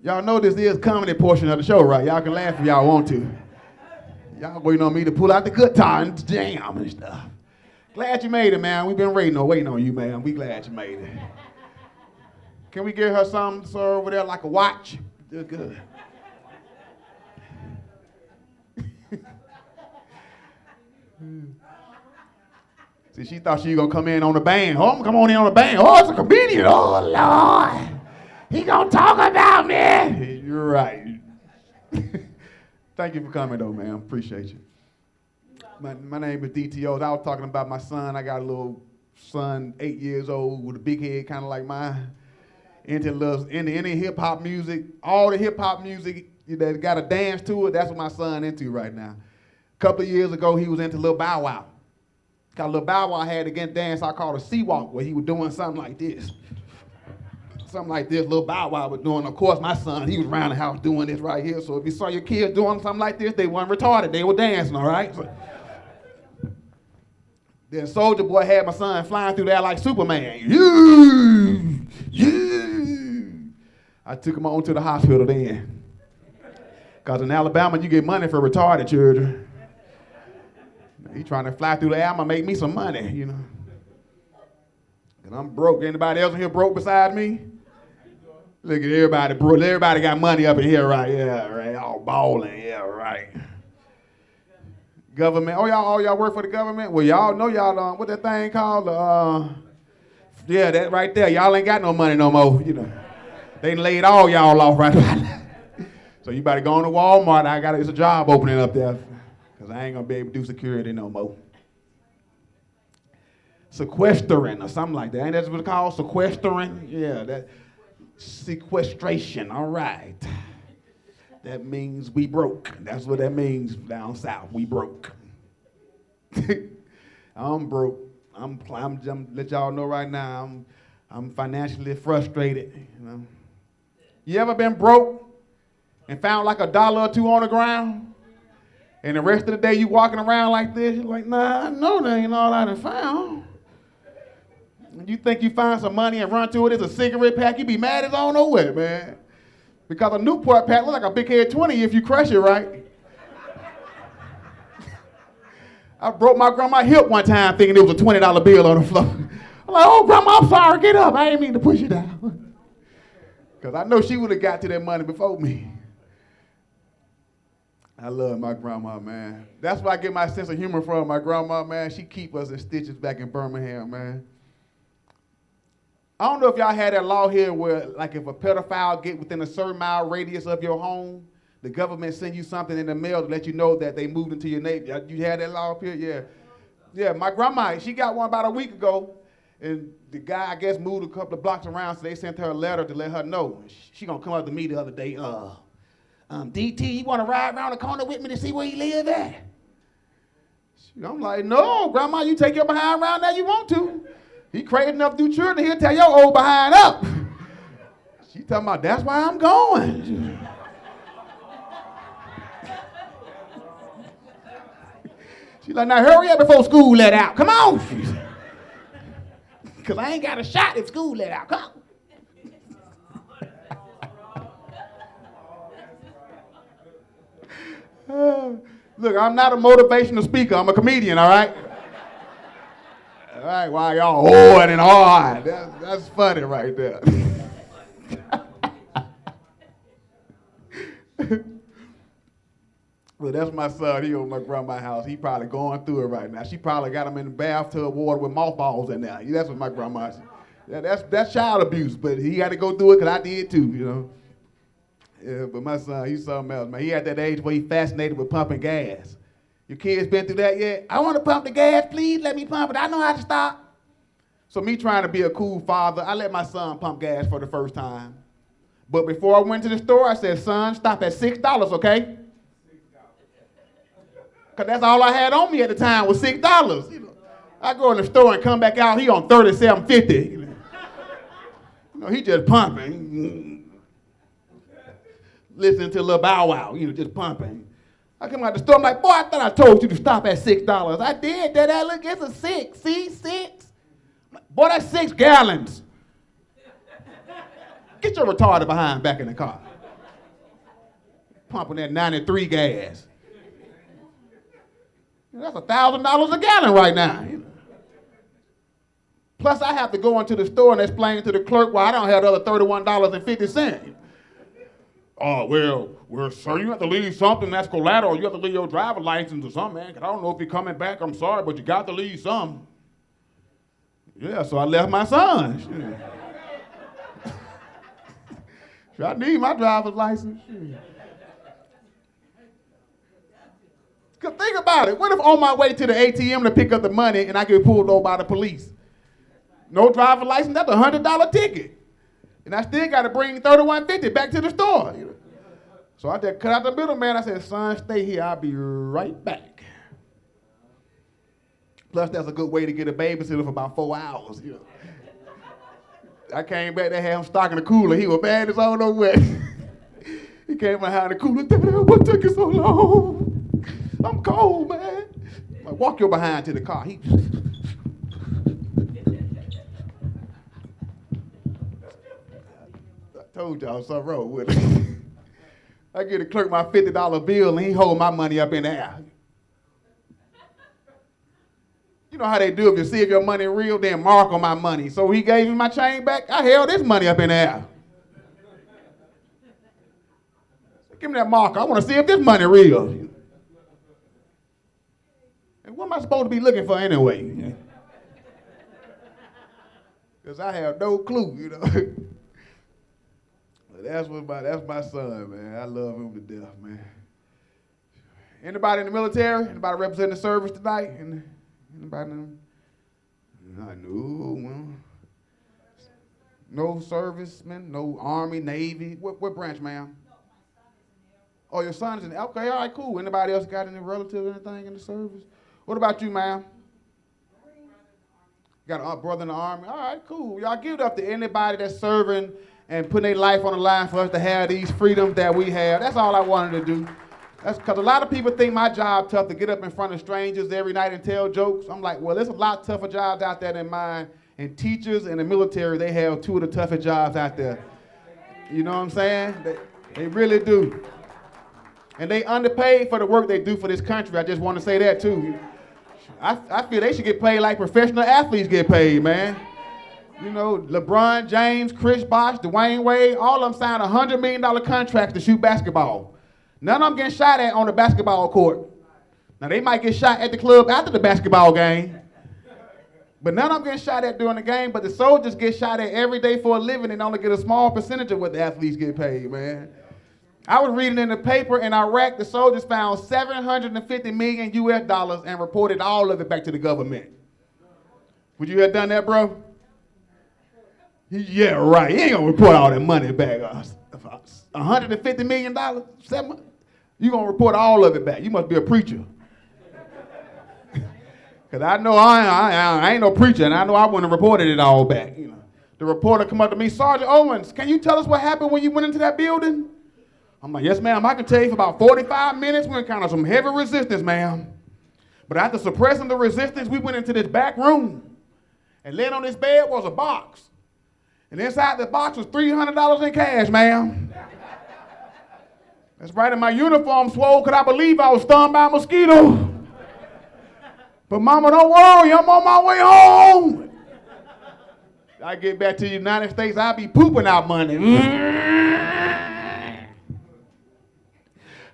Y'all know this is comedy portion of the show, right? Y'all can laugh if y'all want to. Y'all waiting on me to pull out the guitar and jam and stuff. Glad you made it, man. We've been waiting on you, man. We glad you made it. Can we give her something, sir, over there, like a watch? Good. See, she thought she was going to come in on the band. Oh, I'm come on in on the band. Oh, it's a comedian. Oh, Lord. He going to talk about me. You're right. Thank you for coming, though, man. Appreciate you. My name is DTO. I was talking about my son. I got a little son, 8 years old, with a big head, kind of like mine. Into any hip-hop music. All the hip-hop music that got a dance to it, that's what my son into right now. A couple of years ago, he was into Lil Bow Wow. Got Lil Bow Wow had a dance I called a sea walk, where he was doing something like this. Something like this Lil Bow Wow was doing. Of course, my son, he was around the house doing this right here. So if you saw your kids doing something like this, they weren't retarded. They were dancing, all right? So, then Soulja Boy had my son flying through there like Superman. I took him on to the hospital then. Because in Alabama, you get money for retarded children. He trying to fly through the air, I'm gonna make me some money, you know. And I'm broke. Anybody else in here broke besides me? Look at everybody broke. Everybody got money up in here, right? Yeah, right. All balling, yeah, right. Government. Oh, y'all work for the government? Well, y'all know y'all what that thing called? Yeah, that right there. Y'all ain't got no money no more, you know. They laid all y'all off right now. So you better go on to Walmart. It's a job opening up there. Because I ain't going to be able to do security no more. Sequestering or something like that. Ain't that what it's called? Sequestering? Yeah, that sequestration. All right. That means we broke. That's what that means down south. We broke. I'm broke. I'm let y'all know right now. I'm financially frustrated. You know. You ever been broke and found like $1 or $2 on the ground? And the rest of the day you walking around like this, you're like, nah, I know that ain't all I done found. And you think you find some money and run to it as a cigarette pack, you be mad as all nowhere, man. Because a Newport pack look like a big head 20 if you crush it right. I broke my grandma's hip one time thinking it was a $20 bill on the floor. I'm like, oh, grandma, I'm sorry, get up. I ain't mean to push you down. Because I know she would have got to that money before me. I love my grandma, man. That's where I get my sense of humor from. My grandma, man, she keep us in stitches back in Birmingham, man. I don't know if y'all had that law here where, like, if a pedophile get within a certain mile radius of your home, the government send you something in the mail to let you know that they moved into your neighborhood. You had that law up here? Yeah. Yeah, my grandma, she got one about a week ago, and the guy, I guess, moved a couple of blocks around, so they sent her a letter to let her know. She gonna come up to me the other day, DT, you wanna ride around the corner with me to see where he live at? I'm like, no, grandma, you take your behind around there you want to. He crazy enough to do children, he'll tell your old behind up. She talking about, that's why I'm going. She's like, now hurry up before school let out. Come on. Because I ain't got a shot if school let out. Come on. Look, I'm not a motivational speaker. I'm a comedian, all right? All right, why y'all hoard and hard? That's funny right there. Well, that's my son. He over my grandma's house. He probably going through it right now. She probably got him in the bathtub water with mothballs in there. That's what my grandma said. Yeah, that's child abuse, but he had to go through it because I did too, you know. Yeah, but my son, he's something else, man. He at that age where he's fascinated with pumping gas. Your kids been through that yet? I want to pump the gas, please let me pump it. I know how to stop. So me trying to be a cool father, I let my son pump gas for the first time. But before I went to the store, I said, son, stop at $6, okay? Because that's all I had on me at the time was $6. You know, I go in the store and come back out, he on $37.50. You know, he just pumping. Listening to Lil Bow Wow, you know, just pumping. I come out the store, I'm like, boy, I thought I told you to stop at $6. I did, Dad. Look, it's a 6. See, 6? Boy, that's 6 gallons. Get your retarded behind back in the car. pumping that 93 gas. That's $1,000 a gallon right now. Plus, I have to go into the store and explain to the clerk why I don't have the other $31.50. Oh, well, sir, you have to leave something that's collateral. You have to leave your driver's license or something, man. 'Cause I don't know if you're coming back. I'm sorry, but you got to leave something. Yeah, so I left my son. I need my driver's license. Cause think about it. What if on my way to the ATM to pick up the money and I get pulled over by the police? No driver's license, that's a $100 ticket. And I still got to bring $31.50 back to the store. So I just cut out the middleman. I said, son, stay here. I'll be right back. Plus, that's a good way to get a babysitter for about 4 hours. I came back, they had him stocking the cooler. He was mad as all no way. He came behind the cooler. What took you so long? I'm cold, man. Like, walk your behind to the car. I told y'all something wrong with it. I get the clerk my $50 bill and he hold my money up in the air. You know how they do if you see if your money real, then mark on my money. So he gave me my chain back. I held this money up in the air. Give me that marker. I want to see if this money real. And what am I supposed to be looking for anyway? Because I have no clue, That's my son, man. I love him to death, man. Anybody in the military? Anybody representing the service tonight? Anybody? No servicemen, no Army, Navy. What branch, ma'am? Oh, your son's in the Air Force. Okay, all right, cool. Anybody else got any relatives or anything in the service? What about you, ma'am? Got a brother in the Army? All right, cool. Y'all give it up to anybody that's serving and putting their life on the line for us to have these freedoms that we have. That's all I wanted to do. That's because a lot of people think my job tough to get up in front of strangers every night and tell jokes. I'm like, well, there's a lot tougher jobs out there than mine. And teachers in the military, they have two of the toughest jobs out there. You know what I'm saying? They really do. And they underpaid for the work they do for this country. I just want to say that too. I feel they should get paid like professional athletes get paid, man. You know, LeBron James, Chris Bosh, Dwayne Wade, all of them signed $100 million contracts to shoot basketball. None of them getting shot at on the basketball court. Now, they might get shot at the club after the basketball game. But none of them getting shot at during the game, but the soldiers get shot at every day for a living and only get a small percentage of what the athletes get paid, man. I was reading in the paper in Iraq, the soldiers found $750 million US and reported all of it back to the government. Would you have done that, bro? Yeah, right. You ain't gonna report all that money back. $150 million? You gonna report all of it back. You must be a preacher. Because I know I ain't no preacher, and I know I wouldn't have reported it all back. The reporter come up to me, Sergeant Owens, can you tell us what happened when you went into that building? I'm like, yes, ma'am, I can tell you for about 45 minutes, we encountered some heavy resistance, ma'am. But after suppressing the resistance, we went into this back room. And laying on this bed was a box. And inside the box was $300 in cash, ma'am. That's right, and my uniform swole because I believe I was stung by a mosquito. But mama, don't worry, I'm on my way home. I get back to the United States, I'll be pooping out money.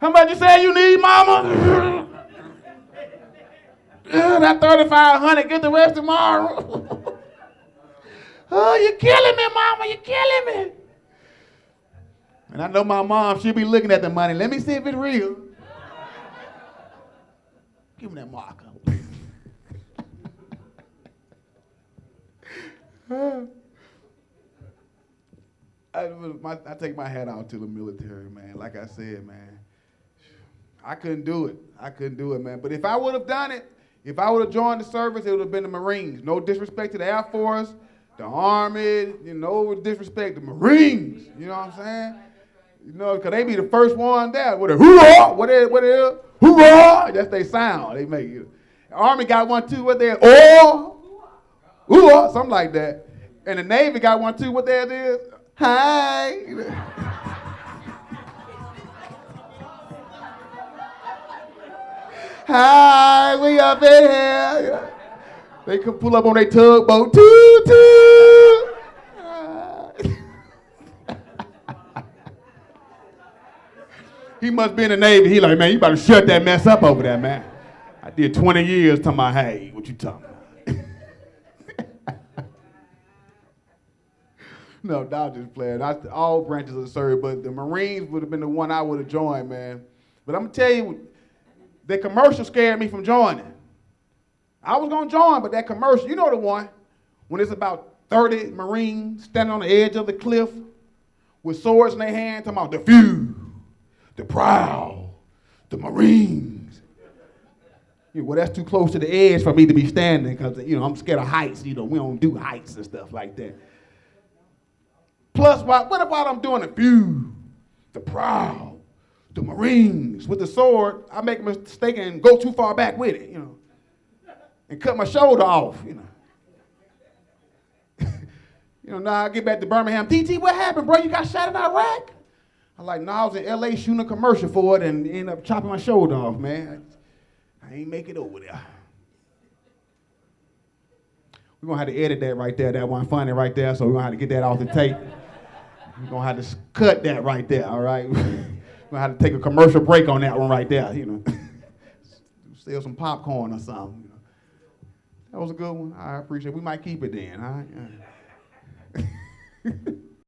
How much you say you need, mama? That $3,500, get the rest tomorrow. Oh, you're killing me, mama, you're killing me. And I know my mom, she'll be looking at the money. Let me see if it's real. Give me that marker. I take my hat out to the military, man. Like I said, man, I couldn't do it, man. But if I would have done it, if I would have joined the service, it would have been the Marines. No disrespect to the Air Force, the Army, no disrespect to Marines. You know what I'm saying? Because they be the first one there with a hoorah, what is hoorah? That's their sound. They make it. The Army got one too, what they hoorah, something like that. And the Navy got one too, what that is? Hi. Hi, we up in here. They could pull up on their tugboat. Toot, toot. He must be in the Navy. He like, man, you better shut that mess up over there, man. I did 20 years talking about, hey, what you talking about? No, Dodgers just playing. All branches of the service, but the Marines would have been the one I would have joined, man. But I'm going to tell you, the commercial scared me from joining. I was going to join, but that commercial, you know the one, when it's about 30 Marines standing on the edge of the cliff with swords in their hand, talking about the few, the proud, the Marines. Well, that's too close to the edge for me to be standing because, I'm scared of heights. We don't do heights and stuff like that. Plus, what about I'm doing the few, the proud, the Marines with the sword? I make a mistake and go too far back with it, and cut my shoulder off, Now I get back to Birmingham. TT, what happened, bro? You got shot in Iraq? I'm like, no, I was in LA shooting a commercial for it and ended up chopping my shoulder off, man. I ain't make it over there. We're going to have to edit that right there. That one funny right there, so we're going to have to get that off the tape. We're going to have to cut that right there, all right? We're going to have to take a commercial break on that one right there, Sell some popcorn or something. That was a good one. I appreciate it. We might keep it then, all right?